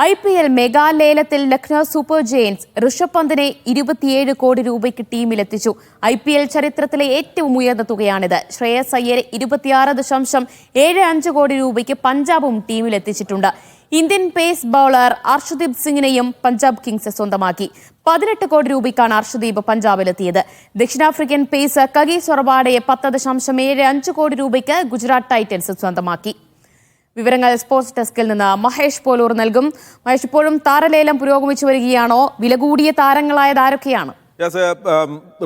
IPL മെഗാലേലത്തിൽ Lucknow super giants Rishabh പന്തിനെ 27 കോടി രൂപയ്ക്ക് ടീമിലെത്തിച്ചു. IPL ചരിത്രത്തിലെ ഏറ്റവും ഉയർന്ന തുകയാണിത്. ശ്രേയസ് അയ്യരെ 26.75 കോടി രൂപയ്ക്ക് പഞ്ചാബും ടീമിലെത്തിച്ചിട്ടുണ്ട്. ഇന്ത്യൻ പേസ് ബൌളർ അർഷദീപ് സിംഗിനെയും പഞ്ചാബ് കിങ്സ് സ്വന്തമാക്കി. 18 കോടി രൂപയ്ക്കാണ് അർഷദീപ് പഞ്ചാബിലെത്തിയത്. ദക്ഷിണാഫ്രിക്കൻ പേസ് കഗീസോ റബാഡയെ 10.75 കോടി രൂപയ്ക്ക് ഗുജറാത്ത് ടൈറ്റൻസ് സ്വന്തമാക്കി. വിവരങ്ങൾ സ്പോർട്സ് ഡെസ്കിൽ നിന്ന് മഹേഷ് പോലൂർ നൽകും. മഹേഷ്, ഇപ്പോഴും താരലേലം പുരോഗമിച്ചു വരികയാണോ? വില കൂടിയ താരങ്ങളായത് ആരൊക്കെയാണ്?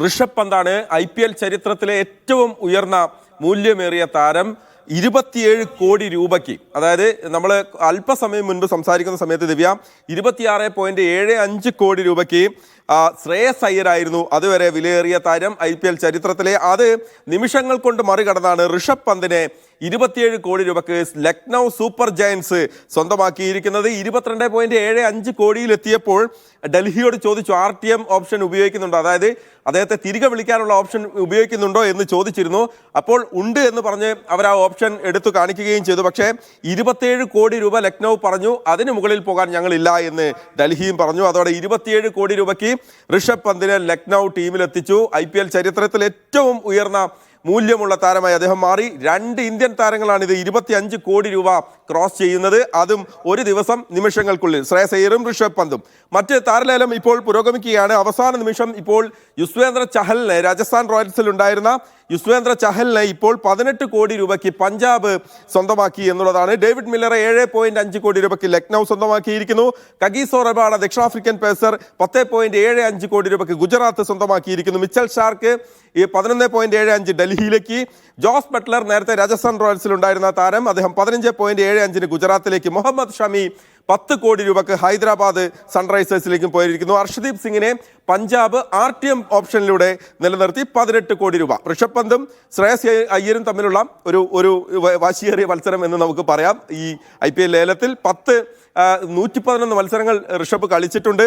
ഋഷഭ് പന്താണ് IPL ചരിത്രത്തിലെ ഏറ്റവും ഉയർന്ന മൂല്യമേറിയ താരം. 27 കോടി രൂപയ്ക്ക്, അതായത് നമ്മൾ അല്പസമയം മുൻപ് സംസാരിക്കുന്ന സമയത്ത് ദിവ്യ 26.75 കോടി രൂപയ്ക്ക് ശ്രേയസ് അയ്യരായിരുന്നു അതുവരെ വിലയേറിയ താരം IPL ചരിത്രത്തിലെ. അത് നിമിഷങ്ങൾ കൊണ്ട് മറികടന്നാണ് ഋഷഭ് പന്തിനെ 27 കോടി രൂപയ്ക്ക് ലക്നൗ സൂപ്പർ ജയന്റ്സ് സ്വന്തമാക്കിയിരിക്കുന്നത്. 22.75 കോടിയിലെത്തിയപ്പോൾ ഡൽഹിയോട് ചോദിച്ചു, RTM ഓപ്ഷൻ ഉപയോഗിക്കുന്നുണ്ടോ, അതായത് അദ്ദേഹത്തെ തിരികെ വിളിക്കാനുള്ള ഓപ്ഷൻ ഉപയോഗിക്കുന്നുണ്ടോ എന്ന് ചോദിച്ചിരുന്നു. അപ്പോൾ ഉണ്ട് എന്ന് പറഞ്ഞ് അവർ ആ ഓപ്ഷൻ എടുത്തു കാണിക്കുകയും ചെയ്തു. പക്ഷേ 27 കോടി രൂപ ലക്നൗ പറഞ്ഞു, അതിന് മുകളിൽ പോകാൻ ഞങ്ങളില്ല എന്ന് ഡൽഹിയും പറഞ്ഞു. അതോടെ 27 കോടി രൂപയ്ക്ക് ഋഷഭ് പന്തിനെ ലക്നൗ ടീമിലെത്തിച്ചു. IPL ചരിത്രത്തിൽ ഏറ്റവും ഉയർന്ന മൂല്യമുള്ള താരമായി അദ്ദേഹം മാറി. 2 ഇന്ത്യൻ താരങ്ങളാണ് ഇത് 25 കോടി രൂപ ക്രോസ് ചെയ്യുന്നത്, അതും ഒരു ദിവസം നിമിഷങ്ങൾക്കുള്ളിൽ. ശ്രേയസ് അയ്യരും ഋഷഭ് പന്തും. മറ്റ് താരലേലം ഇപ്പോൾ പുരോഗമിക്കുകയാണ്. അവസാന നിമിഷം ഇപ്പോൾ യുസ്വേന്ദ്ര ചഹലിനെ, രാജസ്ഥാൻ റോയൽസിൽ ഉണ്ടായിരുന്ന യുസ്വേന്ദ്ര ചഹലിനെ ഇപ്പോൾ 18 കോടി രൂപയ്ക്ക് പഞ്ചാബ് സ്വന്തമാക്കി എന്നുള്ളതാണ്. ഡേവിഡ് മില്ലറെ 7.5 കോടി രൂപയ്ക്ക് ലക്നൗ സ്വന്തമാക്കിയിരിക്കുന്നു. കഗീസോ റബാഡ ദക്ഷിണാഫ്രിക്കൻ പേസർ 10.75 കോടി രൂപയ്ക്ക് ഗുജറാത്ത് സ്വന്തമാക്കിയിരിക്കുന്നു. മിച്ചൽ ഷാർക്ക് 11.75 ഡൽഹിയിലേക്ക്. ജോസ് ബട്ട്ലർ നേരത്തെ രാജസ്ഥാൻ റോയൽസിൽ ഉണ്ടായിരുന്ന താരം, അദ്ദേഹം 15.75 ഗുജറാത്തിലേക്ക്. മുഹമ്മദ് ഷമി 10 കോടി രൂപയ്ക്ക് ഹൈദരാബാദ് സൺറൈസേഴ്സിലേക്കും പോയിരിക്കുന്നു. അർഷദീപ് സിംഗിനെ പഞ്ചാബ് RTM ഓപ്ഷനിലൂടെ നിലനിർത്തി 18 കോടി രൂപ. ഋഷഭ് പന്തും ശ്രേയസ് അയ്യരും തമ്മിലുള്ള ഒരു വാശിയേറിയ മത്സരം എന്ന് നമുക്ക് പറയാം. ഈ IPL ലേലത്തിൽ 111 മത്സരങ്ങൾ ഋഷഭ് കളിച്ചിട്ടുണ്ട്.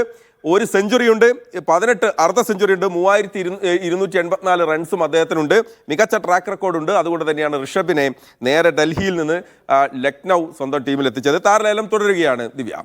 1 സെഞ്ചുറി ഉണ്ട്, 18 അർദ്ധ സെഞ്ചുറി ഉണ്ട്, 3284 റൺസും അദ്ദേഹത്തിനുണ്ട്. മികച്ച ട്രാക്ക് റെക്കോർഡുണ്ട്. അതുകൊണ്ട് തന്നെയാണ് ഋഷഭിനെ നേരെ ഡൽഹിയിൽ നിന്ന് ലക്നൗ സ്വന്തം ടീമിൽ എത്തിച്ചത്. താരലേലം തുടരുകയാണ് ദിവ്യ.